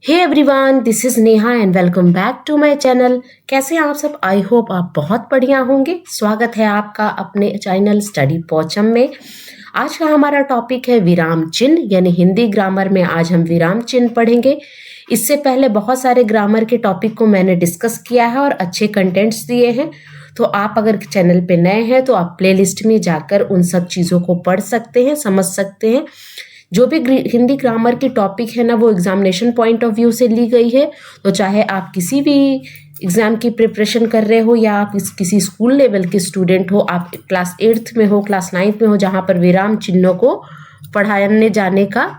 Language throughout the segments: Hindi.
Hey everyone, this is Neha and welcome back to my channel. कैसे हैं आप सब? आई होप आप बहुत बढ़िया होंगे। स्वागत है आपका अपने चैनल स्टडी पॉचम में। आज का हमारा टॉपिक है विराम चिन्ह, यानी हिंदी ग्रामर में आज हम विराम चिन्ह पढ़ेंगे। इससे पहले बहुत सारे ग्रामर के टॉपिक को मैंने डिस्कस किया है और अच्छे कंटेंट्स दिए हैं। तो आप अगर चैनल पे नए हैं तो आप प्लेलिस्ट में जाकर उन सब चीज़ों को पढ़ सकते हैं, समझ सकते हैं। जो भी हिंदी ग्रामर की टॉपिक है ना, वो एग्जामिनेशन पॉइंट ऑफ व्यू से ली गई है। तो चाहे आप किसी भी एग्ज़ाम की प्रिपरेशन कर रहे हो या आप किसी स्कूल लेवल के स्टूडेंट हो, आप क्लास 8th में हो, क्लास 9th में हो, जहाँ पर विराम चिन्हों को पढ़ाने जाने का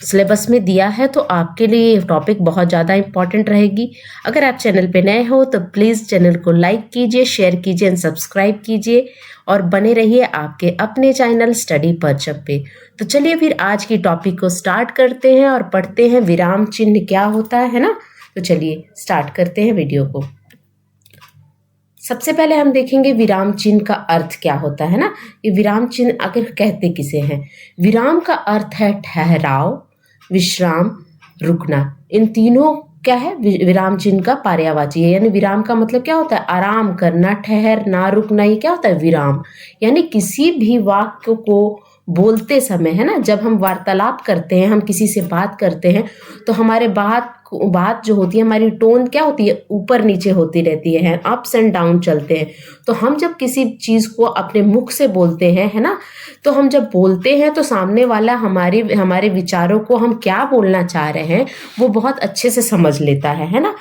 सिलेबस में दिया है, तो आपके लिए ये टॉपिक बहुत ज़्यादा इंपॉर्टेंट रहेगी। अगर आप चैनल पे नए हो तो प्लीज़ चैनल को लाइक कीजिए, शेयर कीजिए एंड सब्सक्राइब कीजिए और बने रहिए आपके अपने चैनल स्टडी पॉचम पे। तो चलिए फिर आज की टॉपिक को स्टार्ट करते हैं और पढ़ते हैं विराम चिन्ह क्या होता है ना। तो चलिए स्टार्ट करते हैं वीडियो को। सबसे पहले हम देखेंगे विराम चिन्ह का अर्थ क्या होता है ना। ये विराम चिन्ह आखिर कहते किसे हैं? विराम का अर्थ है ठहराव, विश्राम, रुकना। इन तीनों क्या है? विराम चिन्ह का पर्यायवाची है। यानी विराम का मतलब क्या होता है? आराम करना, ठहरना, रुकना। ये क्या होता है? विराम। यानी किसी भी वाक्य को बोलते समय है ना, जब हम वार्तालाप करते हैं, हम किसी से बात करते हैं, तो हमारे बात जो होती है, हमारी टोन क्या होती है? ऊपर नीचे होती रहती है, अप्स एंड डाउन चलते हैं। तो हम जब किसी चीज़ को अपने मुख से बोलते हैं है ना, तो हम जब बोलते हैं तो सामने वाला हमारे विचारों को, हम क्या बोलना चाह रहे हैं, वो बहुत अच्छे से समझ लेता है ना।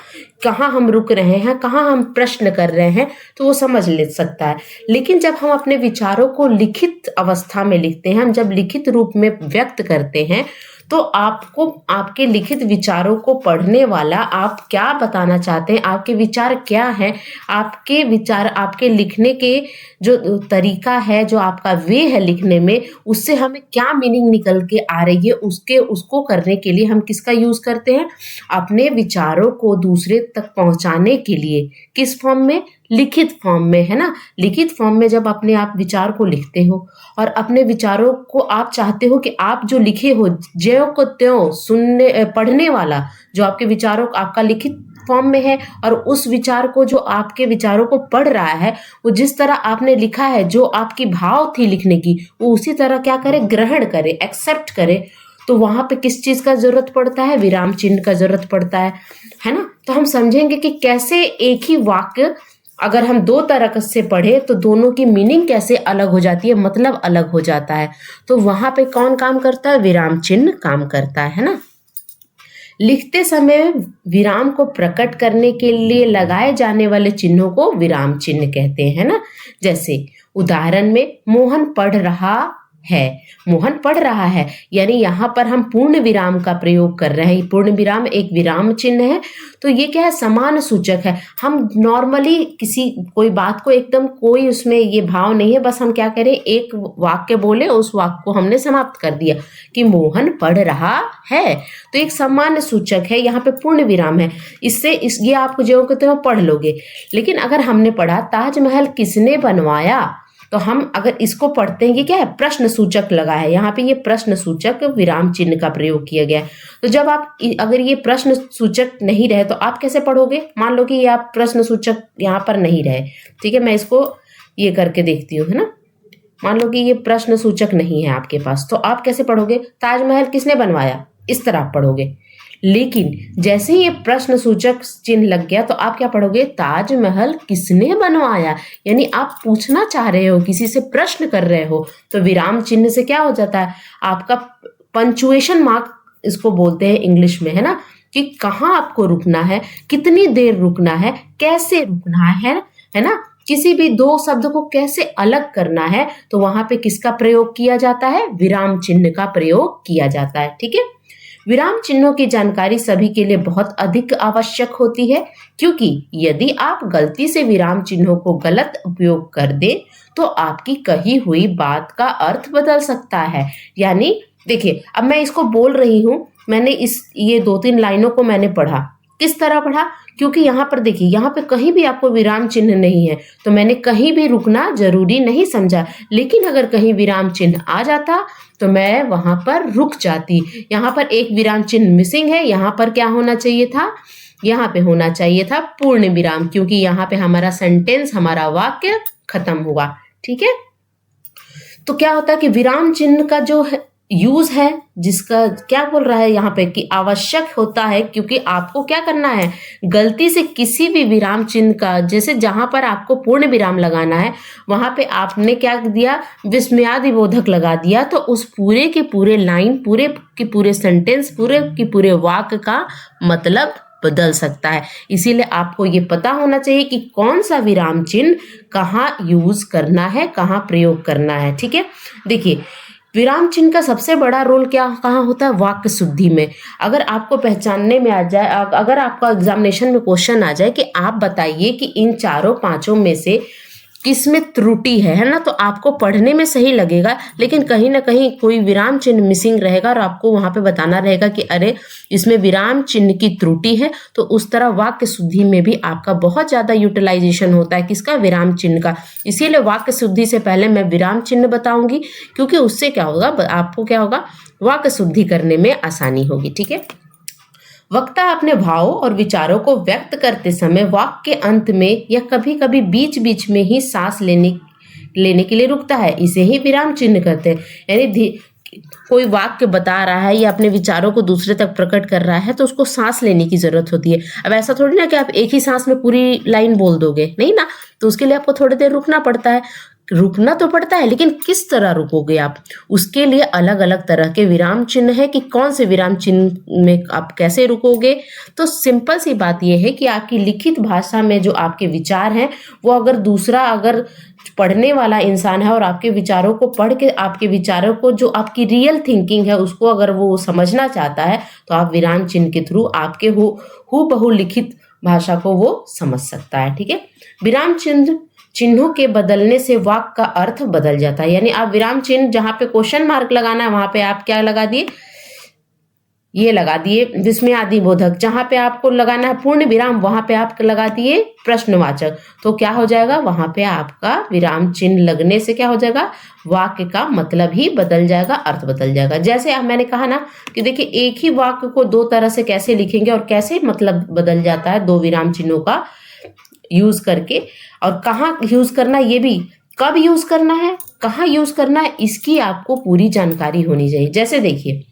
कहाँ हम रुक रहे हैं, कहाँ हम प्रश्न कर रहे हैं, तो वो समझ ले सकता है। लेकिन जब हम अपने विचारों को लिखित अवस्था में लिखते हैं, हम जब लिखित रूप में व्यक्त करते हैं, तो आपको आपके लिखित विचारों को पढ़ने वाला आप क्या बताना चाहते हैं, आपके विचार क्या हैं, आपके विचार, आपके लिखने के जो तरीका है, जो आपका वे है लिखने में, उससे हमें क्या मीनिंग निकल के आ रही है, उसको करने के लिए हम किसका यूज करते हैं? अपने विचारों को दूसरे तक पहुंचाने के लिए। किस फॉर्म में? लिखित फॉर्म में, है ना। लिखित फॉर्म में जब अपने आप विचार को लिखते हो और अपने विचारों को आप चाहते हो कि आप जो लिखे हो, ज्यों को त्यों सुनने पढ़ने वाला जो आपके विचारों आपका लिखित फॉर्म में है, और उस विचार को जो आपके विचारों को पढ़ रहा है, वो जिस तरह आपने लिखा है, जो आपकी भाव थी लिखने की, वो उसी तरह क्या करे? ग्रहण करे, एक्सेप्ट करे। तो वहां पे किस चीज का जरूरत पड़ता है? विराम चिन्ह का जरूरत पड़ता है ना। तो हम समझेंगे कि कैसे एक ही वाक्य अगर हम दो तरह से पढ़े तो दोनों की मीनिंग कैसे अलग हो जाती है, मतलब अलग हो जाता है। तो वहां पे कौन काम करता है? विराम चिन्ह काम करता है ना। लिखते समय विराम को प्रकट करने के लिए लगाए जाने वाले चिन्हों को विराम चिन्ह कहते हैं ना। जैसे उदाहरण में मोहन पढ़ रहा है, मोहन पढ़ रहा है, यानी यहाँ पर हम पूर्ण विराम का प्रयोग कर रहे हैं। पूर्ण विराम एक विराम चिन्ह है। तो ये क्या है? समान सूचक है। हम नॉर्मली कोई बात को एकदम कोई उसमें ये भाव नहीं है, बस हम क्या करें, एक वाक्य बोले, उस वाक्य को हमने समाप्त कर दिया कि मोहन पढ़ रहा है। तो एक समान सूचक है, यहाँ पे पूर्ण विराम है। ये आप जो कहते हो पढ़ लोगे। लेकिन अगर हमने पढ़ा ताजमहल किसने बनवाया, तो हम अगर इसको पढ़ते हैं, ये क्या है? प्रश्न सूचक लगा है, यहाँ पे ये प्रश्न सूचक विराम चिन्ह का प्रयोग किया गया है। तो जब आप अगर ये प्रश्न सूचक नहीं रहे तो आप कैसे पढ़ोगे? मान लो कि ये आप प्रश्न सूचक यहाँ पर नहीं रहे, ठीक है, मैं इसको ये करके देखती हूँ, है ना। मान लो कि ये प्रश्न सूचक नहीं है आपके पास, तो आप कैसे पढ़ोगे? ताजमहल किसने बनवाया, इस तरह आप पढ़ोगे। लेकिन जैसे ही ये प्रश्न सूचक चिन्ह लग गया तो आप क्या पढ़ोगे? ताजमहल किसने बनवाया। यानी आप पूछना चाह रहे हो, किसी से प्रश्न कर रहे हो, तो विराम चिन्ह से क्या हो जाता है? आपका पंचुएशन मार्क इसको बोलते हैं इंग्लिश में, है ना, कि कहाँ आपको रुकना है, कितनी देर रुकना है, कैसे रुकना है ना। किसी भी दो शब्द को कैसे अलग करना है, तो वहां पे किसका प्रयोग किया जाता है? विराम चिन्ह का प्रयोग किया जाता है। ठीक है। विराम चिन्हों की जानकारी सभी के लिए बहुत अधिक आवश्यक होती है, क्योंकि यदि आप गलती से विराम चिन्हों को गलत उपयोग कर दें तो आपकी कही हुई बात का अर्थ बदल सकता है। यानी देखिए, अब मैं इसको बोल रही हूँ, मैंने ये 2-3 लाइनों को मैंने पढ़ा, किस तरह पढ़ा? क्योंकि यहाँ पर देखिए, यहाँ पे कहीं भी आपको विराम चिन्ह नहीं है, तो मैंने कहीं भी रुकना जरूरी नहीं समझा। लेकिन अगर कहीं विराम चिन्ह आ जाता तो मैं वहां पर रुक जाती। यहाँ पर एक विराम चिन्ह मिसिंग है, यहाँ पर क्या होना चाहिए था? यहाँ पे होना चाहिए था पूर्ण विराम, क्योंकि यहाँ पे हमारा सेंटेंस, हमारा वाक्य खत्म हुआ। ठीक है, तो क्या होता है कि विराम चिन्ह का जो है यूज है, जिसका क्या बोल रहा है यहाँ पे कि आवश्यक होता है, क्योंकि आपको क्या करना है, गलती से किसी भी विराम चिन्ह का, जैसे जहां पर आपको पूर्ण विराम लगाना है वहां पे आपने क्या दिया, विस्मयादि बोधक लगा दिया, तो उस पूरे के पूरे लाइन, पूरे के पूरे सेंटेंस, पूरे के पूरे वाक्य का मतलब बदल सकता है। इसीलिए आपको ये पता होना चाहिए कि कौन सा विराम चिन्ह कहाँ यूज करना है, कहाँ प्रयोग करना है। ठीक है, देखिए विराम चिन्ह का सबसे बड़ा रोल क्या कहाँ होता है? वाक्य शुद्धि में। अगर आपको पहचानने में आ जाए, अगर आपका एग्जामिनेशन में क्वेश्चन आ जाए कि आप बताइए कि इन चारों पांचों में से किस में त्रुटि है ना, तो आपको पढ़ने में सही लगेगा, लेकिन कहीं ना कहीं कोई विराम चिन्ह मिसिंग रहेगा और आपको वहां पे बताना रहेगा कि अरे इसमें विराम चिन्ह की त्रुटि है। तो उस तरह वाक्य शुद्धि में भी आपका बहुत ज्यादा यूटिलाइजेशन होता है, किसका? विराम चिन्ह का। इसीलिए वाक्य शुद्धि से पहले मैं विराम चिन्ह बताऊंगी, क्योंकि उससे क्या होगा, आपको क्या होगा, वाक्य शुद्धि करने में आसानी होगी। ठीक है, वक्ता अपने भावों और विचारों को व्यक्त करते समय वाक्य के अंत में या कभी कभी बीच बीच में ही सांस लेने के लिए रुकता है, इसे ही विराम चिन्ह कहते हैं। यानी कोई वाक्य बता रहा है या अपने विचारों को दूसरे तक प्रकट कर रहा है, तो उसको सांस लेने की जरूरत होती है। अब ऐसा थोड़ी ना कि आप एक ही सांस में पूरी लाइन बोल दोगे, नहीं ना, तो उसके लिए आपको थोड़ी देर रुकना पड़ता है। रुकना तो पड़ता है, लेकिन किस तरह रुकोगे आप, उसके लिए अलग अलग तरह के विराम चिन्ह है कि कौन से विराम चिन्ह में आप कैसे रुकोगे। तो सिंपल सी बात यह है कि आपकी लिखित भाषा में जो आपके विचार हैं, वो अगर पढ़ने वाला इंसान है और आपके विचारों को पढ़ के, आपके विचारों को, जो आपकी रियल थिंकिंग है उसको अगर वो समझना चाहता है, तो आप विराम चिन्ह के थ्रू आपके हूबहू लिखित भाषा को वो समझ सकता है। ठीक है, विराम चिन्हों के बदलने से वाक्य का अर्थ बदल जाता है। यानी आप विराम चिन्ह, जहां पे क्वेश्चन मार्क लगाना है वहां पे आप क्या लगा दिए, ये लगा दिए विस्मयादि बोधक। जहां पे आपको लगाना है पूर्ण विराम, वहां पे आप लगा दिए प्रश्नवाचक। तो क्या हो जाएगा, वहां पे आपका विराम चिन्ह लगने से क्या हो जाएगा, वाक्य का मतलब ही बदल जाएगा, अर्थ बदल जाएगा। जैसे अब मैंने कहा ना कि देखिए एक ही वाक्य को दो तरह से कैसे लिखेंगे और कैसे मतलब बदल जाता है दो विराम चिन्हों का यूज करके, और कहाँ यूज करना, ये भी कब यूज करना है, कहाँ यूज करना है, इसकी आपको पूरी जानकारी होनी चाहिए। जैसे देखिए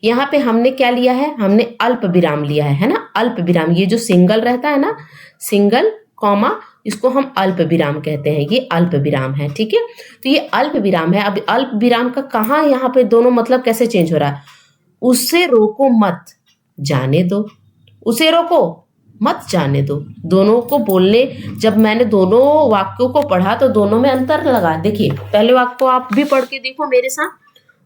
यहाँ पे हमने क्या लिया है, हमने अल्प विराम लिया है ना, अल्प विराम, ये जो सिंगल रहता है ना, सिंगल कॉमा, इसको हम अल्प विराम कहते हैं, ये अल्प विराम है। ठीक है, तो ये अल्प विराम है। अब अल्प विराम का कहाँ यहाँ पे दोनों मतलब कैसे चेंज हो रहा है, उससे रोको मत जाने दो, उसे रोको मत जाने दो, दोनों को बोलने, जब मैंने दोनों वाक्यों को पढ़ा तो दोनों में अंतर लगा। देखिए पहले वाक्य को आप भी पढ़ के देखो मेरे साथ,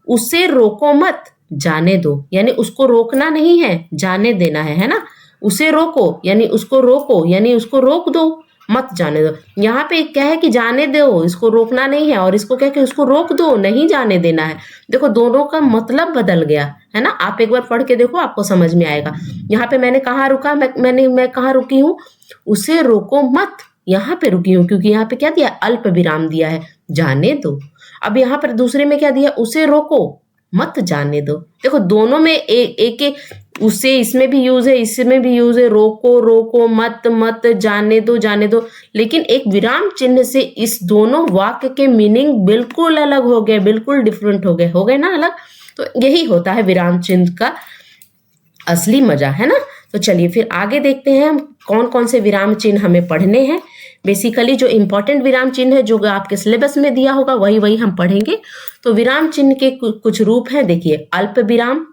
उसे रोको मत जाने दो, यानी उसको रोकना नहीं है, जाने देना है ना। उसे रोको यानी उसको रोको, यानी उसको रोक दो, मत जाने दो। यहाँ पे क्या है कि जाने दो, इसको रोकना नहीं है, और इसको क्या कि उसको रोक दो, नहीं जाने देना है। देखो दोनों का मतलब बदल गया है ना। आप एक बार पढ़ के देखो, आपको समझ में आएगा। यहाँ पे मैंने कहाँ रुका, मैं कहाँ रुकी हूँ, उसे रोको मत, यहाँ पे रुकी हूँ, क्योंकि यहाँ पे क्या दिया, अल्प विराम दिया है, जाने दो। अब यहाँ पर दूसरे में क्या दिया, उसे रोको मत जाने दो। देखो दोनों में एक उससे, इसमें भी यूज है, इसमें भी यूज है, रोको रोको, मत मत, जाने दो जाने दो। लेकिन एक विराम चिन्ह से इस दोनों वाक्य के मीनिंग बिल्कुल अलग हो गए, बिल्कुल डिफरेंट हो गए ना अलग। तो यही होता है विराम चिन्ह का असली मजा, है ना। तो चलिए फिर आगे देखते हैं हम कौन कौन से विराम चिन्ह हमें पढ़ने हैं। बेसिकली जो इंपॉर्टेंट विराम चिन्ह है, जो आपके सिलेबस में दिया होगा, वही हम पढ़ेंगे। तो विराम चिन्ह के कुछ रूप हैं, देखिए अल्प विराम,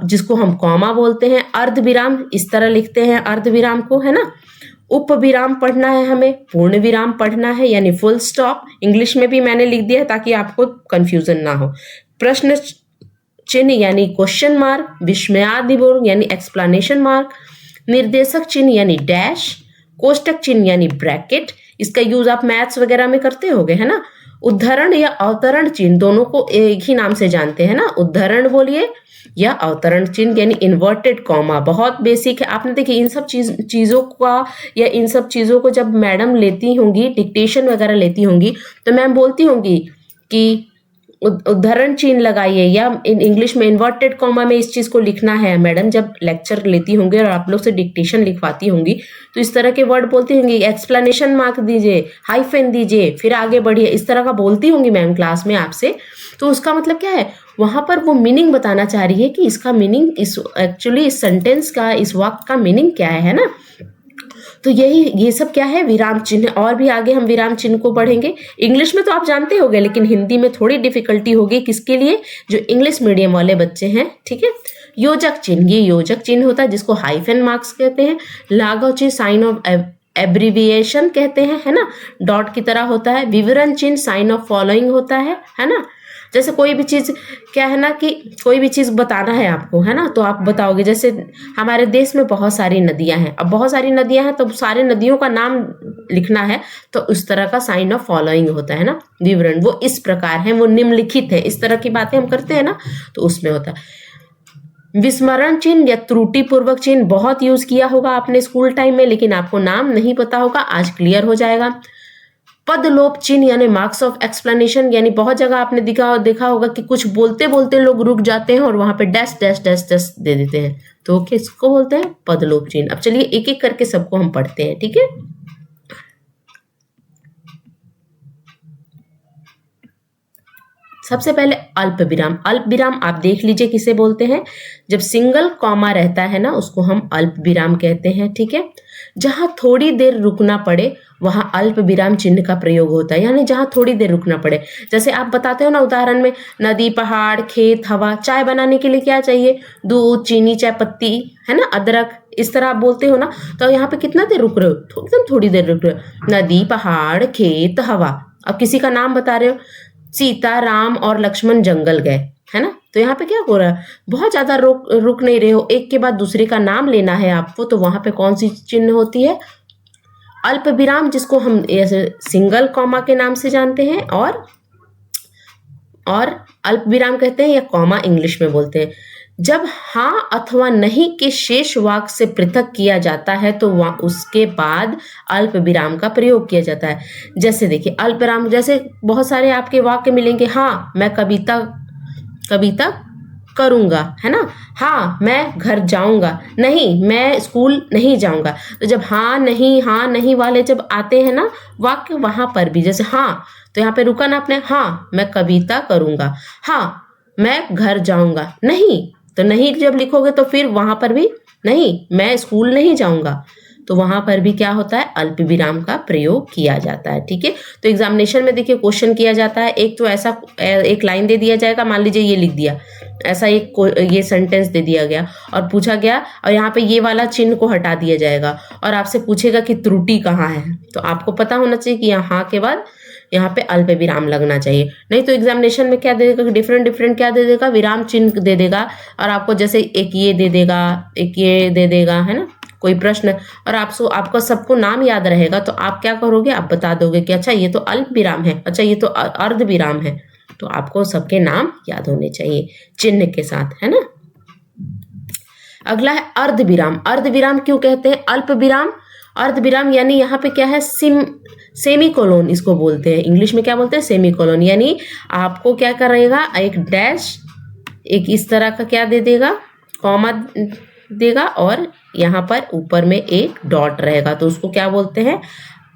जिसको हम कॉमा बोलते हैं, अर्ध विराम, इस तरह लिखते हैं अर्ध विराम को, है ना। उप विराम पढ़ना है हमें, पूर्ण विराम पढ़ना है, यानी फुल स्टॉप। इंग्लिश में भी मैंने लिख दिया है ताकि आपको कंफ्यूजन ना हो। प्रश्न चिन्ह यानी क्वेश्चन मार्क, विस्मयादि बोधक यानी एक्सप्लेनेशन मार्क, निर्देशक चिन्ह यानी डैश, कोष्टक चिन्ह यानी ब्रैकेट, इसका यूज आप मैथ्स वगैरह में करते होगे, है ना। उद्धरण या अवतरण चिन्ह, दोनों को एक ही नाम से जानते हैं ना, उद्धरण बोलिए या अवतरण चिन्ह यानी इन्वर्टेड कॉमा, बहुत बेसिक है। आपने देखिए इन सब चीज़ों का या इन सब चीज़ों को जब मैडम लेती होंगी, डिक्टेशन वगैरह लेती होंगी, तो मैम बोलती होंगी कि उद्धरण चिन्ह लगाइए या इन इंग्लिश में इन्वर्टेड कॉमा में इस चीज़ को लिखना है। मैडम जब लेक्चर लेती होंगी और आप लोग से डिक्टेशन लिखवाती होंगी तो इस तरह के वर्ड बोलती होंगी, एक्सप्लेनेशन मार्क दीजिए, हाइफन दीजिए, फिर आगे बढ़िए, इस तरह का बोलती होंगी मैम क्लास में आपसे। तो उसका मतलब क्या है, वहां पर वो मीनिंग बताना चाह रही है कि इसका मीनिंग, इस एक्चुअली इस सेंटेंस का, इस वाक्य का मीनिंग क्या है ना। तो यही ये सब क्या है, विराम चिन्ह। और भी आगे हम विराम चिन्ह को पढ़ेंगे। इंग्लिश में तो आप जानते होंगे, लेकिन हिंदी में थोड़ी डिफिकल्टी होगी। किसके लिए, जो इंग्लिश मीडियम वाले बच्चे हैं, ठीक है। योजक चिन्ह, ये योजक चिन्ह होता है जिसको हाइफन मार्क्स कहते हैं। लाघव चिन्ह साइन ऑफ एब्रीविएशन कहते हैं, है ना, डॉट की तरह होता है। विवरण चिन्ह साइन ऑफ फॉलोइंग होता है ना। जैसे कोई भी चीज़ क्या है ना, कि कोई भी चीज़ बताना है आपको, है ना, तो आप बताओगे। जैसे हमारे देश में बहुत सारी नदियां हैं, अब बहुत सारी नदियां हैं तो सारे नदियों का नाम लिखना है, तो उस तरह का साइन ऑफ फॉलोइंग होता है ना। विवरण वो इस प्रकार है, वो निम्नलिखित है, इस तरह की बातें हम करते हैं ना, तो उसमें होता है। विस्मरण चिन्ह या त्रुटि पूर्वक चिन्ह बहुत यूज किया होगा आपने स्कूल टाइम में, लेकिन आपको नाम नहीं पता होगा, आज क्लियर हो जाएगा। पदलोप चिन्ह यानी मार्क्स ऑफ एक्सप्लेनेशन, यानी बहुत जगह आपने देखा होगा कि कुछ बोलते बोलते लोग रुक जाते हैं और वहां पे डैश डैश डैश डैश दे देते हैं, तो किसको बोलते हैं, पदलोप चिन्ह। अब चलिए एक एक करके सबको हम पढ़ते हैं, ठीक है। सबसे पहले अल्प विराम। अल्प विराम आप देख लीजिए किसे बोलते हैं, जब सिंगल कॉमा रहता है ना, उसको हम अल्प विराम कहते हैं, ठीक है। जहां थोड़ी देर रुकना पड़े वहां अल्प विराम चिन्ह का प्रयोग होता है, यानी जहां थोड़ी देर रुकना पड़े। जैसे आप बताते हो ना उदाहरण में, नदी, पहाड़, खेत, हवा। चाय बनाने के लिए क्या चाहिए, दूध, चीनी, चाय पत्ती, है ना, अदरक, इस तरह आप बोलते हो ना। तो यहाँ पे कितना देर रुक रहे हो, एकदम थोड़ी देर रुक रहे हो। नदी, पहाड़, खेत, हवा। अब किसी का नाम बता रहे हो, सीता, राम और लक्ष्मण जंगल गए, है ना, तो यहाँ पे क्या हो रहा है, बहुत ज्यादा रुक नहीं रहे हो, एक के बाद दूसरे का नाम लेना है आपको, तो वहां पे कौन सी चिन्ह होती है, अल्प विराम, जिसको हम ऐसे सिंगल कॉमा के नाम से जानते हैं, और अल्प विराम कहते हैं, या कॉमा इंग्लिश में बोलते हैं। जब हाँ अथवा नहीं के शेष वाक्य से पृथक किया जाता है तो वह उसके बाद अल्प विराम का प्रयोग किया जाता है। जैसे देखिए अल्प विराम, जैसे बहुत सारे आपके वाक्य मिलेंगे, हाँ मैं कविता करूंगा, है ना, हाँ मैं घर जाऊंगा, नहीं मैं स्कूल नहीं जाऊंगा। तो जब हाँ नहीं वाले जब आते हैं ना वाक्य, वहां पर भी जैसे हाँ, तो यहाँ पे रुका ना आपने, हाँ मैं कविता करूंगा, हाँ मैं घर जाऊंगा, नहीं, तो नहीं जब लिखोगे तो फिर वहां पर भी नहीं, मैं स्कूल नहीं जाऊंगा, तो वहां पर भी क्या होता है, अल्प विराम का प्रयोग किया जाता है, ठीक है। तो एग्जामिनेशन में देखिए क्वेश्चन किया जाता है, एक तो ऐसा एक लाइन दे दिया जाएगा, मान लीजिए ये लिख दिया, ऐसा ये सेंटेंस दे दिया गया और पूछा गया, और यहाँ पे ये वाला चिन्ह को हटा दिया जाएगा और आपसे पूछेगा कि त्रुटि कहाँ है, तो आपको पता होना चाहिए कि यहाँ के बाद यहाँ पे अल्प विराम लगना चाहिए। नहीं तो एग्जामिनेशन में क्या दे देगा, डिफरेंट क्या दे देगा, विराम चिन्ह दे देगा, और आपको जैसे एक ये दे देगा, एक ये दे देगा, है ना, कोई प्रश्न, और आपको सबको नाम याद रहेगा, तो आप क्या करोगे, आप बता दोगे कि अच्छा ये तो अल्प विराम है, अच्छा ये तो अर्ध विराम है, तो आपको सबके नाम याद होने चाहिए चिन्ह के साथ, है ना। अगला है अर्ध विराम। अर्ध विराम क्यों कहते हैं अल्प विराम, अर्ध विराम यानी यहाँ पे क्या है, सेमी कोलोन इसको बोलते हैं, इंग्लिश में क्या बोलते हैं, सेमी कोलोन, यानी आपको क्या करेगा, एक डैश, एक इस तरह का क्या दे देगा, कॉमा देगा, और यहाँ पर ऊपर में एक डॉट रहेगा, तो उसको क्या बोलते हैं,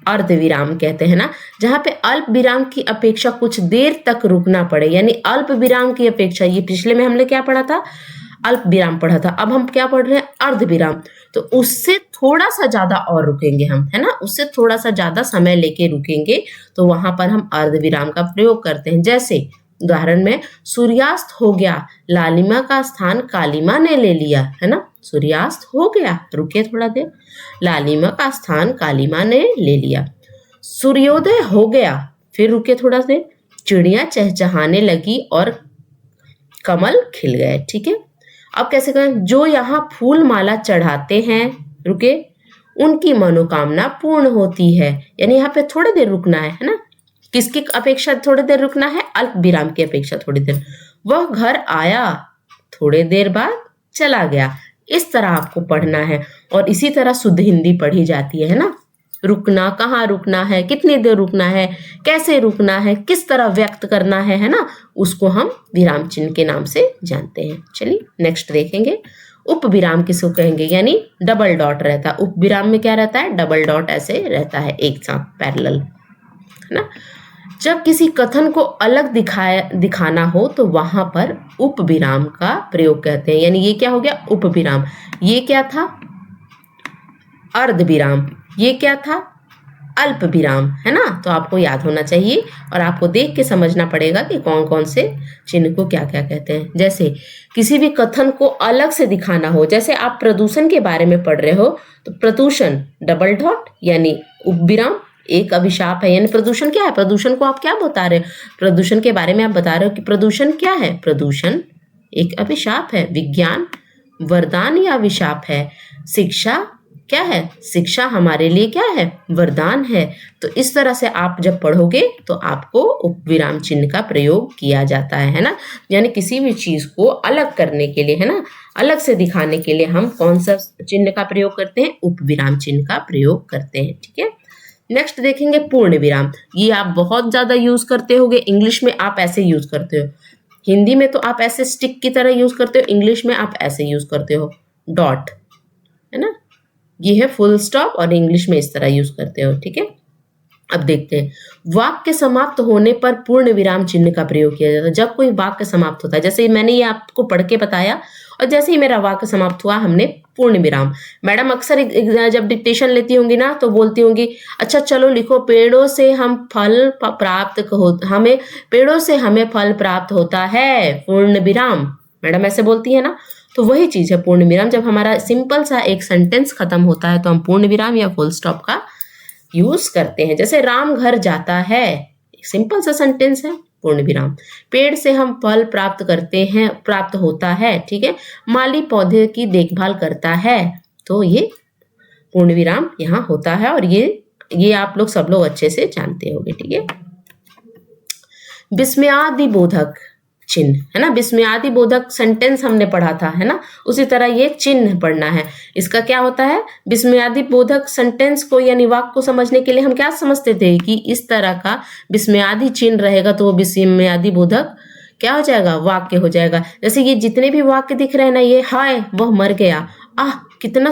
अर्ध विराम कहते हैं ना। जहाँ पे अल्प विराम की अपेक्षा कुछ देर तक रुकना पड़े, यानी अल्प विराम की अपेक्षा, ये पिछले में हमने क्या पढ़ा था, अल्प विराम पढ़ा था, अब हम क्या पढ़ रहे हैं, अर्ध विराम, तो उससे थोड़ा सा ज्यादा और रुकेंगे हम, है ना, उससे थोड़ा सा ज्यादा समय लेके रुकेंगे, तो वहां पर हम अर्ध विराम का प्रयोग करते हैं। जैसे उदाहरण में, सूर्यास्त हो गया, लालिमा का स्थान कालिमा ने ले लिया, है ना, सूर्यास्त हो गया, रुके थोड़ा देर, लालिमा का स्थान कालिमा ने ले लिया। सूर्योदय हो गया, फिर रुके थोड़ा देर, चिड़िया चहचहाने लगी और कमल खिल गए, ठीक है। अब कैसे करें, जो यहाँ फूल माला चढ़ाते हैं, रुके, उनकी मनोकामना पूर्ण होती है, यानी यहाँ पे थोड़ी देर रुकना है ना, किसकी अपेक्षा थोड़ी देर रुकना है, अल्प विराम की अपेक्षा थोड़ी देर। वह घर आया, थोड़े देर बाद चला गया। इस तरह आपको पढ़ना है और इसी तरह शुद्ध हिंदी पढ़ी जाती है ना। रुकना, कहाँ रुकना है, कितनी देर रुकना है, कैसे रुकना है, किस तरह व्यक्त करना है ना, उसको हम विराम चिन्ह के नाम से जानते हैं। चलिए नेक्स्ट देखेंगे। उप विराम किसको कहेंगे, यानी डबल डॉट रहता है। उप विराम में क्या रहता है, डबल डॉट ऐसे रहता है एक साथ पैरेलल, है ना। जब किसी कथन को अलग दिखाना हो तो वहां पर उप विराम का प्रयोग करते हैं। यानी ये क्या हो गया, उप विराम। ये क्या था, अर्ध विराम। ये क्या था, अल्प विराम, है ना। तो आपको याद होना चाहिए और आपको देख के समझना पड़ेगा कि कौन कौन से चिन्ह को क्या क्या कहते हैं। जैसे किसी भी कथन को अलग से दिखाना हो, जैसे आप प्रदूषण के बारे में पढ़ रहे हो तो प्रदूषण डबल डॉट यानी उप विराम एक अभिशाप है। यानी प्रदूषण क्या है, प्रदूषण को आप क्या बता रहे हो, प्रदूषण के बारे में आप बता रहे हो कि प्रदूषण क्या है, प्रदूषण एक अभिशाप है। विज्ञान वरदान या अभिशाप है। शिक्षा क्या है, शिक्षा हमारे लिए क्या है, वरदान है। तो इस तरह से आप जब पढ़ोगे तो आपको उपविराम चिन्ह का प्रयोग किया जाता है ना। यानी किसी भी चीज को अलग करने के लिए, है ना, अलग से दिखाने के लिए हम कौन सा चिन्ह का प्रयोग करते हैं, उपविराम चिन्ह का प्रयोग करते हैं। ठीक है, नेक्स्ट देखेंगे पूर्ण विराम। ये आप बहुत ज्यादा यूज करते होगे, इंग्लिश में आप ऐसे यूज करते हो, हिंदी में तो आप ऐसे स्टिक की तरह यूज करते हो, इंग्लिश में आप ऐसे यूज करते हो डॉट, है ना। ये है फुल स्टॉप और इंग्लिश में इस तरह यूज करते हो। ठीक है, अब देखते हैं वाक्य समाप्त होने पर पूर्ण विराम चिन्ह का प्रयोग किया जाता है। जब कोई वाक्य समाप्त होता है, जैसे मैंने ये आपको पढ़ के बताया और जैसे ही मेरा वाक्य समाप्त हुआ हमने पूर्ण विराम। मैडम अक्सर जब डिक्टेशन लेती होंगी ना तो बोलती होंगी, अच्छा चलो लिखो, पेड़ों से हम फल प्राप्त हमें पेड़ों से हमें फल प्राप्त होता है, पूर्ण विराम। मैडम ऐसे बोलती है ना, तो वही चीज है पूर्ण विराम। जब हमारा सिंपल सा एक सेंटेंस खत्म होता है तो हम पूर्ण विराम या फुल स्टॉप का यूज करते हैं। जैसे राम घर जाता है, सिंपल सा सेंटेंस है, पूर्ण विराम। पेड़ से हम फल प्राप्त करते हैं, प्राप्त होता है। ठीक है, माली पौधे की देखभाल करता है, तो ये पूर्ण विराम यहाँ होता है और ये आप लोग सब लोग अच्छे से जानते होंगे। ठीक है, विस्मयादि बोधक चिन्ह, है ना, विस्मयादि बोधक सेंटेंस हमने पढ़ा था, है ना, उसी तरह ये चिन्ह पढ़ना है। इसका क्या होता है, विस्मयादि बोधक सेंटेंस को यानी वाक्य को समझने के लिए हम क्या समझते थे कि इस तरह का विस्मयादि चिन्ह रहेगा तो वो विस्मयादि बोधक क्या हो जाएगा, वाक्य हो जाएगा। जैसे ये जितने भी वाक्य दिख रहे हैं ना, ये हाय वह मर गया, आह कितना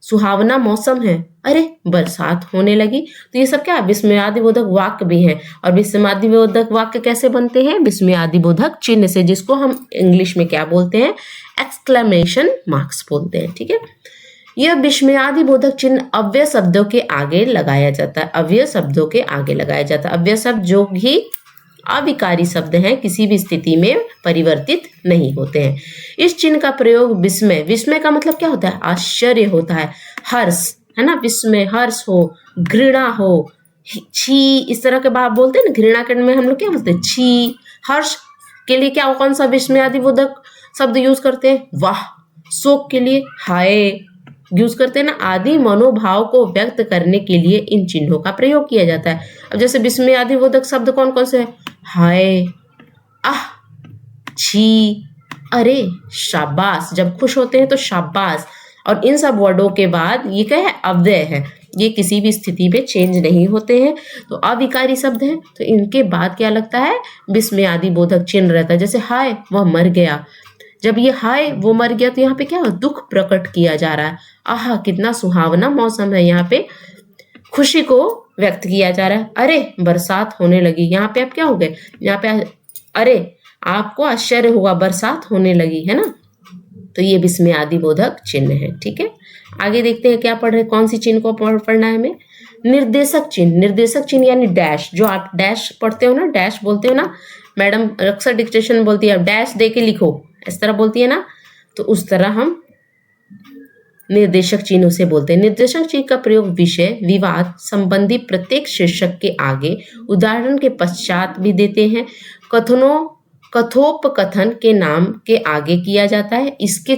सुहावना मौसम है, अरे बरसात होने लगी, तो ये सब क्या है, विस्मयादिबोधक वाक्य भी हैं। और विस्मयादिबोधक वाक्य कैसे बनते हैं, विस्मयादिबोधक चिन्ह से, जिसको हम इंग्लिश में क्या बोलते हैं, एक्सक्लेमेशन मार्क्स बोलते हैं। ठीक है, यह विस्मयादिबोधक चिन्ह अव्यय शब्दों के आगे लगाया जाता है। अव्यय शब्दों के आगे लगाया जाता है। अव्यय शब्द जो भी अविकारी शब्द हैं, किसी भी स्थिति में परिवर्तित नहीं होते हैं। इस चिन्ह का प्रयोग विस्मय का मतलब क्या होता है, आश्चर्य होता है, हर्ष, है ना, विस्मय हर्ष हो, घृणा हो, छी, इस तरह के बात बोलते हैं ना, घृणा करने में हम लोग क्या बोलते हैं, छी। हर्ष के लिए क्या, कौन सा विस्मयादिबोधक शब्द यूज करते हैं, वाह। शोक के लिए हाय यूज करते हैं ना। आदि मनोभाव को व्यक्त करने के लिए इन चिन्हों का प्रयोग किया जाता है। अब जैसे विस्मयादिबोधक शब्द कौन कौन से हैं, हाय, आह, छी, अरे, शाबाश। जब खुश होते हैं तो शाबाश। और इन सब वर्डों के बाद ये क्या है, अव्यय है, ये किसी भी स्थिति में चेंज नहीं होते हैं, तो अविकारी शब्द हैं। तो इनके बाद क्या लगता है, विस्मयादिबोधक चिन्ह रहता है। जैसे हाय वह मर गया, जब ये हाय वो मर गया तो यहाँ पे क्या हो, दुख प्रकट किया जा रहा है। आहा कितना सुहावना मौसम है, यहाँ पे खुशी को व्यक्त किया जा रहा है। अरे बरसात होने लगी, यहाँ पे आप क्या हो गए, यहाँ पे अरे आपको आश्चर्य होगा, बरसात होने लगी, है ना। तो ये विस्मयादिबोधक चिन्ह है। ठीक है, आगे देखते हैं क्या पढ़ रहे, कौन सी चिन्ह को पढ़ना है हमें, निर्देशक चिन्ह। निर्देशक चिन्ह यानी डैश, जो आप डैश पढ़ते हो ना, डैश बोलते हो ना, मैडम अक्सर डिक्टेशन बोलती है डैश दे के लिखो, इस तरह बोलती है ना, तो उस तरह हम निर्देशक चिन्ह से बोलते हैं। निर्देशक चिन्ह का प्रयोग विषय विवाद संबंधी प्रत्येक शीर्षक के आगे, उदाहरण के पश्चात भी देते हैं। कथोपकथन के नाम के आगे किया जाता है। इसके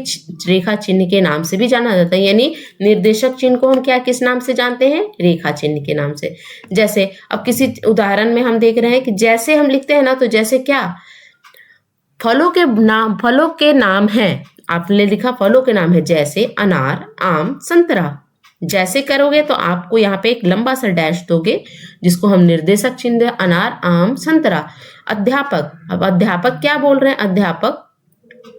रेखा चिन्ह के नाम से भी जाना जाता है। यानी निर्देशक चिन्ह को हम क्या किस नाम से जानते हैं, रेखा चिन्ह के नाम से। जैसे अब किसी उदाहरण में हम देख रहे हैं कि जैसे हम लिखते हैं ना, तो जैसे क्या, फलों के नाम हैं, आपने लिखा फलों के नाम है, जैसे अनार, आम, संतरा। जैसे करोगे तो आपको यहाँ पे एक लंबा सा डैश दोगे जिसको हम निर्देशक चिन्ह दें, अनार, आम, संतरा। अध्यापक, अब अध्यापक क्या बोल रहे हैं,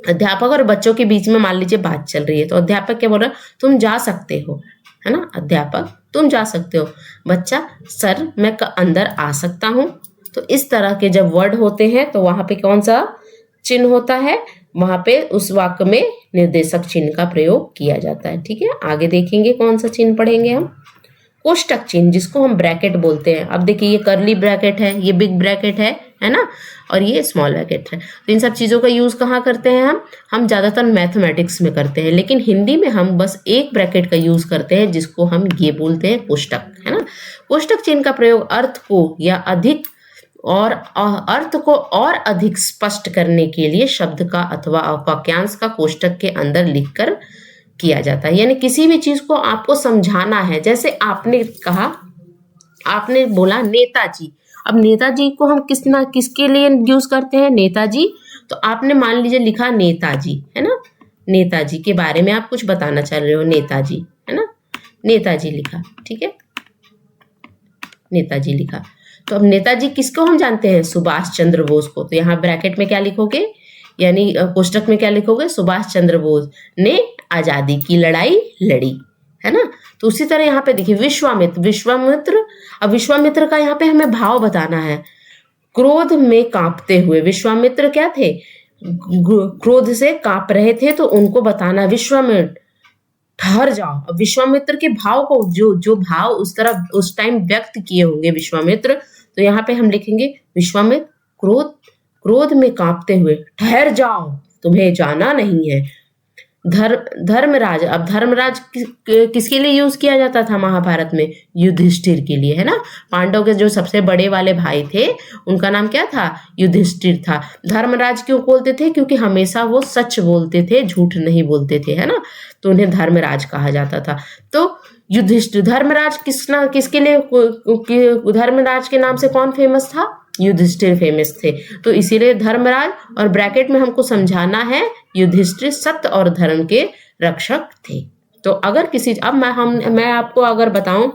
अध्यापक और बच्चों के बीच में मान लीजिए बात चल रही है, तो अध्यापक क्या बोल रहा है, तुम जा सकते हो, है ना। अध्यापक तुम जा सकते हो, बच्चा सर मैं अंदर आ सकता हूँ। तो इस तरह के जब वर्ड होते हैं तो वहां पे कौन सा चिन्ह होता है, वहां पे उस वाक्य में निर्देशक चिन्ह का प्रयोग किया जाता है। ठीक है, आगे देखेंगे कौन सा चिन्ह पढ़ेंगे हम, कोष्टक चिन्ह, जिसको हम ब्रैकेट बोलते हैं। अब देखिए ये कर्ली ब्रैकेट है, ये बिग ब्रैकेट है ना, और ये स्मॉल ब्रैकेट है। तो इन सब चीज़ों का यूज़ कहाँ करते हैं हम ज़्यादातर मैथमेटिक्स में करते हैं, लेकिन हिंदी में हम बस एक ब्रैकेट का यूज़ करते हैं जिसको हम ये बोलते हैं कोष्टक, है ना। कोष्टक चिन्ह का प्रयोग अर्थ को और अधिक स्पष्ट करने के लिए शब्द का अथवा वाक्यांश का कोष्टक के अंदर लिखकर किया जाता है। यानी किसी भी चीज को आपको समझाना है, जैसे आपने कहा, आपने बोला नेताजी। अब नेताजी को हम किसके लिए यूज करते हैं, नेताजी। तो आपने मान लीजिए लिखा नेताजी, है ना, नेताजी के बारे में आप कुछ बताना चाह रहे हो, नेताजी, है ना, नेताजी लिखा, ठीक है, नेताजी लिखा। तो अब नेताजी किसको हम जानते हैं, सुभाष चंद्र बोस को। तो यहाँ ब्रैकेट में क्या लिखोगे, यानी कोष्टक में क्या लिखोगे, सुभाष चंद्र बोस ने आजादी की लड़ाई लड़ी, है ना। तो उसी तरह यहाँ पे देखिए विश्वामित्र। अब विश्वामित्र का यहाँ पे हमें भाव बताना है, क्रोध में कांपते हुए। विश्वामित्र क्या थे, क्रोध से कांप रहे थे, तो उनको बताना विश्वामित्र ठहर जाओ। अब विश्वामित्र के भाव को जो भाव उस टाइम व्यक्त किए होंगे विश्वामित्र, तो यहाँ पे हम लिखेंगे विश्वामित्र क्रोध में कांपते हुए, ठहर जाओ तुम्हें जाना नहीं है। धर्मराज, अब धर्मराज किसके लिए यूज किया जाता था महाभारत में, युधिष्ठिर के लिए, है ना। पांडव के जो सबसे बड़े वाले भाई थे उनका नाम क्या था, युधिष्ठिर था। धर्मराज क्यों बोलते थे, क्योंकि हमेशा वो सच बोलते थे, झूठ नहीं बोलते थे, है ना, तो उन्हें धर्मराज कहा जाता था। तो युधिष्ठिर, धर्मराज किसके लिए, धर्मराज के नाम से कौन फेमस था, युधिष्ठिर फेमस थे। तो इसीलिए धर्मराज, और ब्रैकेट में हमको समझाना है युधिष्ठिर सत्य और धर्म के रक्षक थे। तो अगर अब मैं आपको अगर बताऊं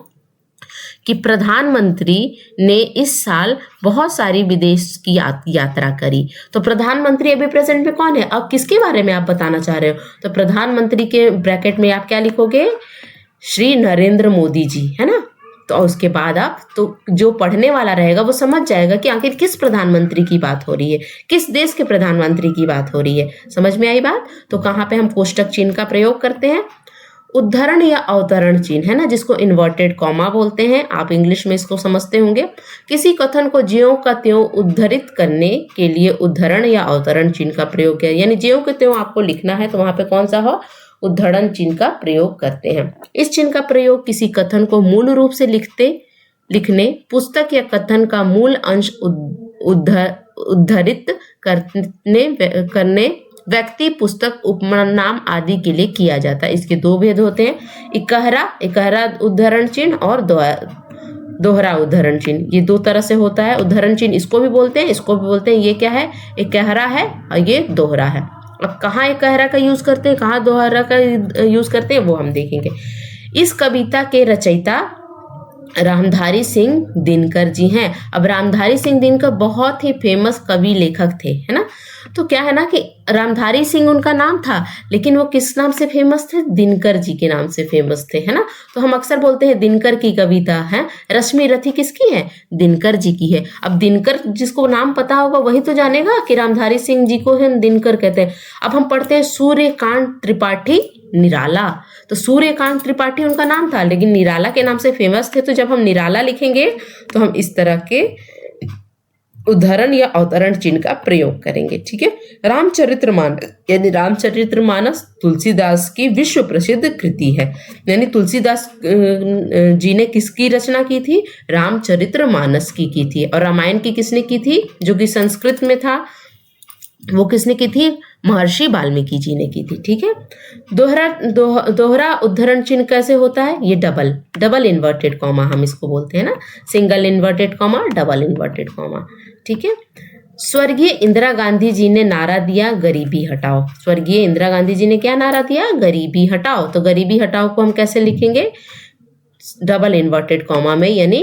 कि प्रधानमंत्री ने इस साल बहुत सारी विदेश की यात्रा करी, तो प्रधानमंत्री अभी प्रेजेंट में कौन है, अब किसके बारे में आप बताना चाह रहे हो, तो प्रधानमंत्री के ब्रैकेट में आप क्या लिखोगे, श्री नरेंद्र मोदी जी, है ना। तो उसके बाद आप, तो जो पढ़ने वाला रहेगा वो समझ जाएगा कि आखिर किस प्रधानमंत्री की बात हो रही है, किस देश के प्रधानमंत्री की बात हो रही है। समझ में आई बात। तो कहाँ पे हम कोष्टक चिन्ह का प्रयोग करते हैं, उद्धरण या अवतरण चिन्ह, है ना, जिसको इन्वर्टेड कॉमा बोलते हैं, आप इंग्लिश में इसको समझते होंगे। किसी कथन को ज्यों का त्यों उद्धरित करने के लिए उद्धरण या अवतरण चिन्ह का प्रयोग किया, यानी ज्यों के त्यों आपको लिखना है तो वहां पे कौन सा हो, उद्धरण चिन्ह का प्रयोग करते हैं। इस चिन्ह का प्रयोग किसी कथन को मूल रूप से लिखने, पुस्तक या कथन का मूल अंश उद्धरित करने, व्यक्ति, पुस्तक, उपनाम आदि के लिए किया जाता है। इसके दो भेद होते हैं, इकहरा उद्धरण चिन्ह और दोहरा उद्धरण चिन्ह। ये दो तरह से होता है उद्धरण चिन्ह, इसको भी बोलते हैं, इसको भी बोलते हैं। ये क्या है, इकहरा है और ये दोहरा है। अब कहाँ इकहरा का यूज करते हैं, कहाँ दोहरा का यूज करते हैं, वो हम देखेंगे। इस कविता के रचयिता रामधारी सिंह दिनकर जी हैं। अब रामधारी सिंह दिनकर बहुत ही फेमस कवि लेखक थे, है ना। तो क्या है ना कि रामधारी सिंह उनका नाम था, लेकिन वो किस नाम से फेमस थे, दिनकर जी के नाम से फेमस थे, है ना। तो हम अक्सर बोलते हैं दिनकर की कविता है, रश्मि रथी किसकी है, दिनकर जी की है। अब दिनकर जिसको नाम पता होगा वही तो जानेगा कि रामधारी सिंह जी को हम दिनकर कहते हैं। अब हम पढ़ते हैं सूर्यकांत त्रिपाठी निराला, तो सूर्यकांत त्रिपाठी उनका नाम था, लेकिन निराला के नाम से फेमस थे। तो जब हम निराला लिखेंगे तो हम इस तरह के उद्धरण या अवतरण चिन्ह का प्रयोग करेंगे, ठीक है। रामचरितमानस, यानी रामचरितमानस तुलसीदास की विश्व प्रसिद्ध कृति है। यानी तुलसीदास जी ने किसकी रचना की थी, रामचरितमानस की थी। और रामायण की किसने की थी, जो कि संस्कृत में था, वो किसने की थी, महर्षि वाल्मीकि जी ने की थी, ठीक है। दोहरा उद्धरण चिन्ह कैसे होता है, ये डबल इन्वर्टेड कॉमा हम इसको बोलते हैं ना, single inverted comma, double inverted comma, ठीक है। स्वर्गीय इंदिरा गांधी जी ने नारा दिया गरीबी हटाओ। स्वर्गीय इंदिरा गांधी जी ने क्या नारा दिया? गरीबी हटाओ। तो गरीबी हटाओ को हम कैसे लिखेंगे? डबल इन्वर्टेड कॉमा में, यानी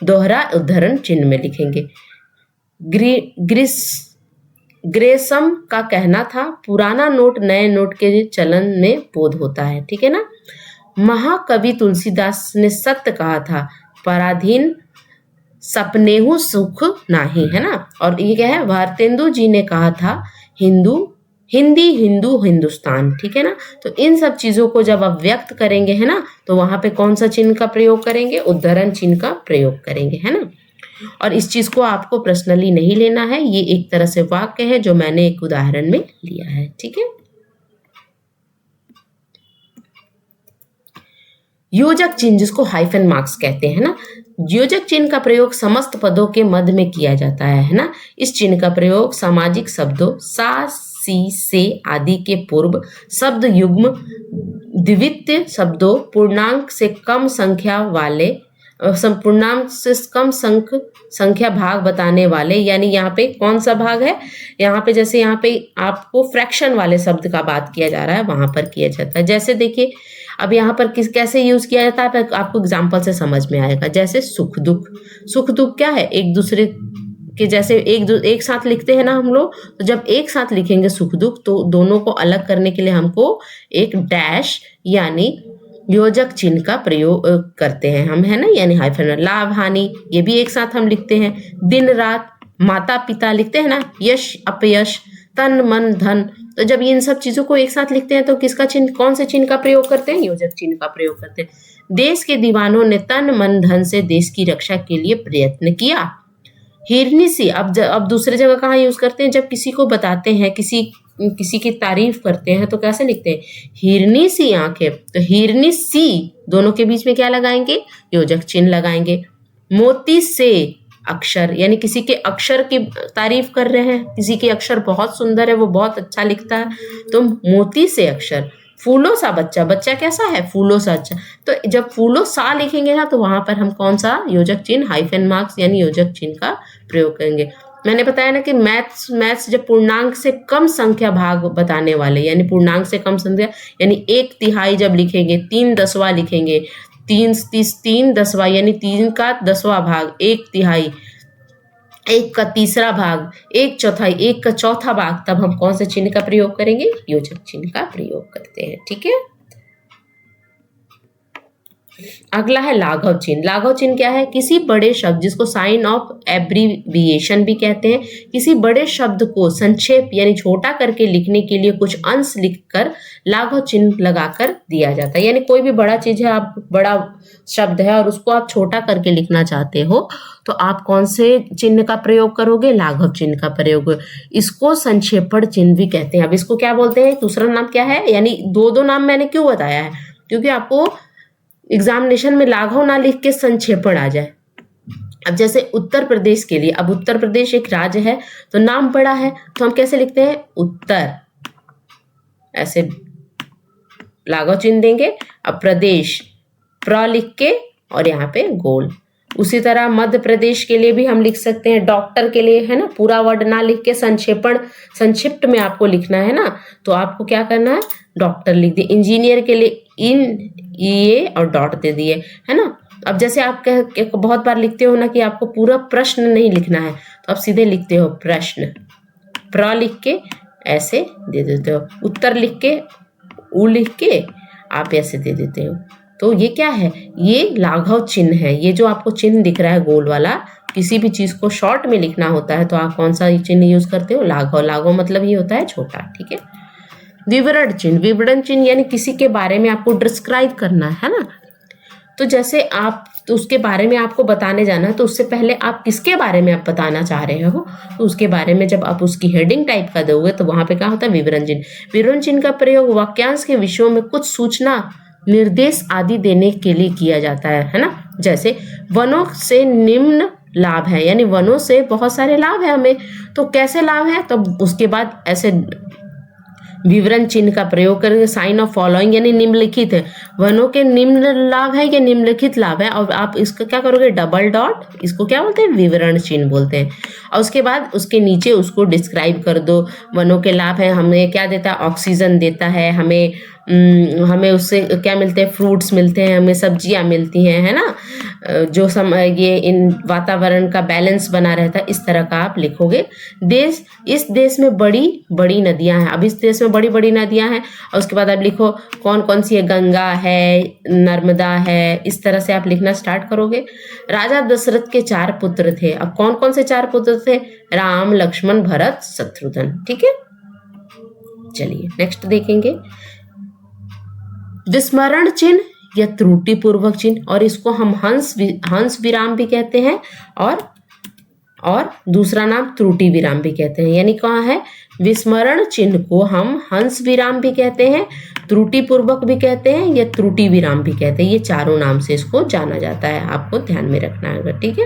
दोहरा उद्धरण चिन्ह में लिखेंगे। ग्रीस ग्रेसम का कहना था, पुराना नोट नए नोट के चलन में बोध होता है। ठीक है ना। महाकवि तुलसीदास ने सत्य कहा था, पराधीन सपनेहु सुख नाही, है ना। और ये क्या है? भारतेंदु जी ने कहा था, हिंदी हिंदू हिंदुस्तान। ठीक है ना। तो इन सब चीजों को जब आप व्यक्त करेंगे, है ना, तो वहां पे कौन सा चिन्ह का प्रयोग करेंगे? उद्धरण चिन्ह का प्रयोग करेंगे, है ना। और इस चीज को आपको पर्सनली नहीं लेना है, ये एक तरह से वाक्य है जो मैंने एक उदाहरण में लिया है। ठीक है। योजक चिन्ह, जिसको हाइफन मार्क्स कहते हैं ना, योजक चिन्ह का प्रयोग समस्त पदों के मध्य में किया जाता है ना। इस चिन्ह का प्रयोग सामाजिक शब्दों सा, सी, से आदि के पूर्व, शब्द युग्म, द्वितीय शब्दों, पूर्णांक से कम संख्या वाले, पूर्णांक से कम संख्या भाग बताने वाले, यानी यहाँ पे कौन सा भाग है? यहाँ पे जैसे यहाँ पे आपको फ्रैक्शन वाले शब्द का बात किया जा रहा है, वहां पर किया जाता है। जैसे देखिए अब यहाँ पर कैसे यूज किया जाता है, आपको एग्जाम्पल से समझ में आएगा। जैसे सुख दुख, सुख दुख क्या है? एक दूसरे के जैसे एक साथ लिखते हैं ना हम लोग, तो जब एक साथ लिखेंगे सुख दुख, तो दोनों को अलग करने के लिए हमको एक डैश यानी योजक चिन्ह का प्रयोग करते हैं हम, है ना, यानी हाइफन। लाभ हानि, ये भी एक साथ हम लिखते हैं। दिन रात, माता पिता लिखते हैं ना, यश अपयश, तन मन धन। तो जब इन सब चीजों को एक साथ लिखते हैं तो किसका चिन्ह, कौन से चिन्ह का प्रयोग करते हैं? योजक चिन्ह का प्रयोग करते हैं। देश के दीवानों ने तन मन धन से देश की रक्षा के लिए प्रयत्न किया। हिरनी सी, अब दूसरे जगह कहाँ यूज करते हैं? जब किसी को बताते हैं, किसी की तारीफ करते हैं, तो कैसे लिखते हैं? हिरनी सी आंखें। तो हिरनी सी, दोनों के बीच में क्या लगाएंगे? योजक चिन्ह लगाएंगे। मोती से अक्षर, यानी किसी के अक्षर की तारीफ कर रहे हैं, किसी के अक्षर बहुत सुंदर है, वो बहुत अच्छा लिखता है, तो मोती से अक्षर। फूलों सा बच्चा, बच्चा कैसा है? फूलों सा अच्छा। तो जब फूलों सा लिखेंगे ना, तो वहां पर हम कौन सा योजक चिन्ह, हाइफन मार्क्स यानी योजक चिन्ह का प्रयोग करेंगे। मैंने बताया ना कि मैथ्स जब पूर्णांक से कम संख्या भाग बताने वाले, यानी पूर्णांक से कम संख्या, यानी 1/3 जब लिखेंगे, 3/10 लिखेंगे, 3/10 यानी 3 का 10वां भाग, 1/3, 1 का 3रा भाग, 1/4, 1 का 4था भाग, तब हम कौन से चिन्ह का प्रयोग करेंगे? योजक चिन्ह का प्रयोग करते हैं। ठीक है। अगला है लाघव चिन्ह। लाघव चिन्ह क्या है? किसी बड़े शब्द, जिसको साइन ऑफ एब्रीविएशन भी कहते हैं, किसी बड़े शब्द को संक्षेप यानी छोटा करके लिखने के लिए कुछ अंश लिखकर लाघव चिन्ह लगाकर दिया जाता है। यानी कोई भी बड़ा चीज है, आप बड़ा शब्द है और उसको आप छोटा करके लिखना चाहते हो, तो आप कौन से चिन्ह का प्रयोग करोगे? लाघव चिन्ह का प्रयोग। इसको संक्षेपण चिन्ह भी कहते हैं। अब इसको क्या बोलते हैं? दूसरा नाम क्या है? यानी दो नाम मैंने क्यों बताया है? क्योंकि आपको एग्जामिनेशन में लाघव ना लिख के संक्षेपण आ जाए। अब जैसे उत्तर प्रदेश के लिए, अब उत्तर प्रदेश एक राज्य है, तो नाम बड़ा है, तो हम कैसे लिखते हैं? उत्तर, ऐसे लाघव चिन्ह देंगे। अब प्रदेश, प्र लिख के और यहाँ पे गोल। उसी तरह मध्य प्रदेश के लिए भी हम लिख सकते हैं। डॉक्टर के लिए, है ना, पूरा वर्ड ना लिख के संक्षिप्त में आपको लिखना है ना, तो आपको क्या करना है? डॉक्टर लिख दिए। इंजीनियर के लिए इन, ये और डॉट दे दिए, है ना। अब जैसे आप बहुत बार लिखते हो ना कि आपको पूरा प्रश्न नहीं लिखना है, तो आप सीधे लिखते हो प्रश्न, प्र लिख के ऐसे दे देते हो। उत्तर लिख के उ लिख के आप ऐसे दे देते हो। तो ये क्या है? ये लाघव चिन्ह है। ये जो आपको चिन्ह दिख रहा है गोल वाला, किसी भी चीज को शॉर्ट में लिखना होता है तो आप कौन सा चिन्ह यूज करते हो? लाघव। लाघव मतलब ये होता है छोटा। ठीक है। विवरण चिन्ह, विवरण चिन्ह यानी किसी के बारे में आपको डिस्क्राइब करना है ना, तो जैसे आप तो उसके बारे में आपको बताने जाना है, तो उससे पहले आप किसके बारे में आप बताना चाह रहे हो, तो उसके बारे में जब आप उसकी हेडिंग टाइप का दोगे, तो वहां पे क्या होता है? विवरण चिन्ह। विवरण चिन्ह का प्रयोग वाक्यांश के विषयों में कुछ सूचना, निर्देश आदि देने के लिए किया जाता है ना। जैसे वनों से निम्न लाभ है, यानी वनों से बहुत सारे लाभ है हमें, तो कैसे लाभ है? तो उसके बाद ऐसे विवरण चिन्ह का प्रयोग करेंगे। साइन ऑफ फॉलोइंग यानी निम्नलिखित है, वनों के निम्न लाभ है या निम्नलिखित लाभ है, और आप इसका क्या करोगे, डबल डॉट, इसको क्या बोलते हैं, विवरण चिन्ह बोलते हैं। और उसके बाद उसके नीचे उसको डिस्क्राइब कर दो। वनों के लाभ है, हमें क्या देता है, ऑक्सीजन देता है, हमें उससे क्या मिलते हैं, फ्रूट्स मिलते हैं, हमें सब्जियां मिलती हैं, है ना, जो ये इन वातावरण का बैलेंस बना रहता है। इस तरह का आप लिखोगे। देश, इस देश में बड़ी बड़ी नदियां हैं, अब इस देश में बड़ी बड़ी नदियां हैं, और उसके बाद आप लिखो कौन कौन सी है, गंगा है, नर्मदा है, इस तरह से आप लिखना स्टार्ट करोगे। राजा दशरथ के 4 पुत्र थे, अब कौन कौन से 4 पुत्र थे, राम, लक्ष्मण, भरत, शत्रुघ्न। ठीक है, चलिए नेक्स्ट देखेंगे। विस्मरण चिन्ह या त्रुटि पूर्वक चिन्ह, और इसको हम हंस विराम भी कहते हैं, और दूसरा नाम त्रुटि विराम भी कहते हैं। यानी कहाँ है, विस्मरण चिन्ह को हम हंस विराम भी कहते हैं, त्रुटि पूर्वक भी कहते हैं, या त्रुटि विराम भी कहते हैं। ये चारों नाम से इसको जाना जाता है, आपको ध्यान में रखना होगा। ठीक है,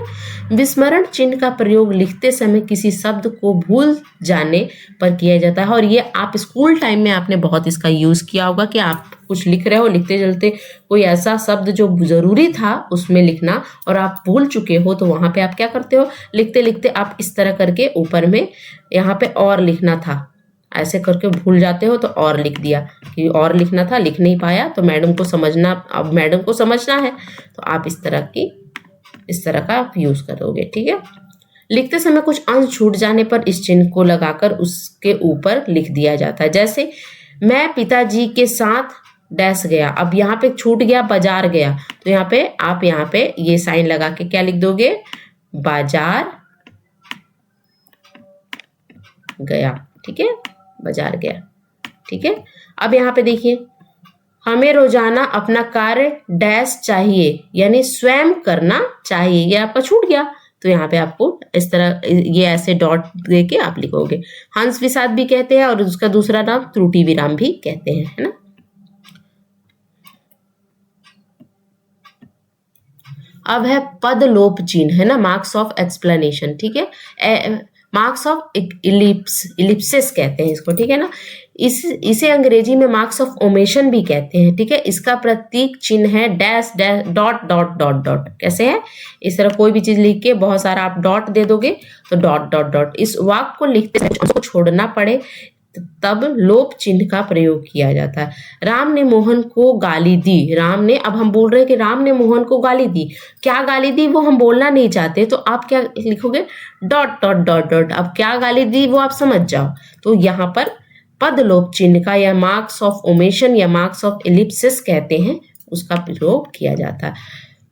विस्मरण चिन्ह का प्रयोग लिखते समय किसी शब्द को भूल जाने पर किया जाता है, और ये आप स्कूल टाइम में आपने बहुत इसका यूज किया होगा कि आप कुछ लिख रहे हो, लिखते चलते कोई ऐसा शब्द जो जरूरी था उसमें लिखना, और आप भूल चुके हो, तो वहां पे आप क्या करते हो, लिखते लिखते आप इस तरह करके ऊपर में यहाँ पे और लिखना था, ऐसे करके भूल जाते हो तो और लिख दिया कि और लिखना था, लिख नहीं पाया, तो मैडम को समझना, अब मैडम को समझना है, तो आप इस तरह का आप यूज करोगे। ठीक है, लिखते समय कुछ अंश छूट जाने पर इस चिन्ह को लगाकर उसके ऊपर लिख दिया जाता है। जैसे मैं पिताजी के साथ डैश गया, अब यहाँ पे छूट गया, बाजार गया, तो यहाँ पे ये साइन लगा के क्या लिख दोगे, बाजार गया। ठीक है, बाजार गया। ठीक है, अब यहाँ पे देखिए, हमें रोजाना अपना कार्य डैश चाहिए, यानी स्वयं करना चाहिए, ये आपका छूट गया, तो यहाँ पे आपको इस तरह ये ऐसे डॉट दे के आप लिखोगे। हंस विषाद भी कहते हैं, और उसका दूसरा नाम त्रुटि विराम भी कहते हैं, है ना। अब है पद लोप चिन्ह, है ना, मार्क्स ऑफ एक्सप्लेनेशन। ठीक है, मार्क्स ऑफ इलिप्सिस कहते हैं इसको। ठीक है ना, इसे अंग्रेजी में मार्क्स ऑफ ओमेशन भी कहते हैं। ठीक है, इसका प्रतीक चिन्ह है dash dash dot dot dot dot. कैसे है, इस तरह कोई भी चीज लिख के बहुत सारा आप डॉट दे दोगे तो डॉट डॉट डॉट। इस वाक्य को लिखते समय उसको छोड़ना पड़े तब लोप चिन्ह का प्रयोग किया जाता है। राम ने मोहन को गाली दी, राम ने, अब हम बोल रहे हैं कि राम ने मोहन को गाली दी, क्या गाली दी वो हम बोलना नहीं चाहते, तो आप क्या लिखोगे, डॉट डॉट डॉट डॉट। अब क्या गाली दी वो आप समझ जाओ, तो यहाँ पर पद लोप चिन्ह का या मार्क्स ऑफ ओमेशन या मार्क्स ऑफ एलिप्सिस कहते हैं, उसका प्रयोग किया जाता है।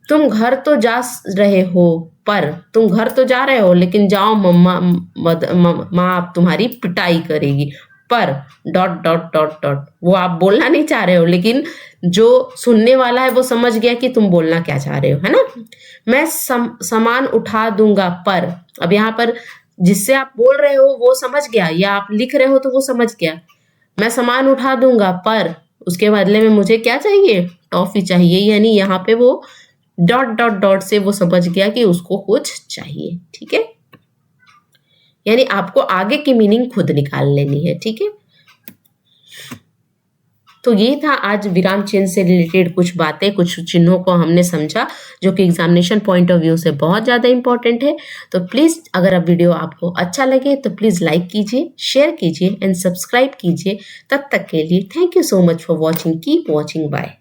तुम घर तो जा रहे हो, पर तुम घर तो जा रहे हो लेकिन जाओ, माँ अब तुम्हारी पिटाई करेगी, पर डॉट डॉट डॉट डॉट। वो आप बोलना नहीं चाह रहे हो, लेकिन जो सुनने वाला है वो समझ गया कि तुम बोलना क्या चाह रहे हो, है ना। मैं सामान उठा दूंगा, पर, अब यहाँ पर जिससे आप बोल रहे हो वो समझ गया, या आप लिख रहे हो तो वो समझ गया। मैं सामान उठा दूंगा, पर उसके बदले में मुझे क्या चाहिए, टॉफी चाहिए, यानी यहाँ पे वो डॉट डॉट डॉट से वो समझ गया कि उसको कुछ चाहिए। ठीक है, यानी आपको आगे की मीनिंग खुद निकाल लेनी है। ठीक है, तो ये था आज विराम चिन्ह से रिलेटेड कुछ बातें, कुछ चिन्हों को हमने समझा जो कि एग्जामिनेशन पॉइंट ऑफ व्यू से बहुत ज़्यादा इंपॉर्टेंट है। तो प्लीज़ अगर अब वीडियो आपको अच्छा लगे तो प्लीज़ लाइक कीजिए, शेयर कीजिए एंड सब्सक्राइब कीजिए। तब तक के लिए thank you so much for watching, keep watching, bye.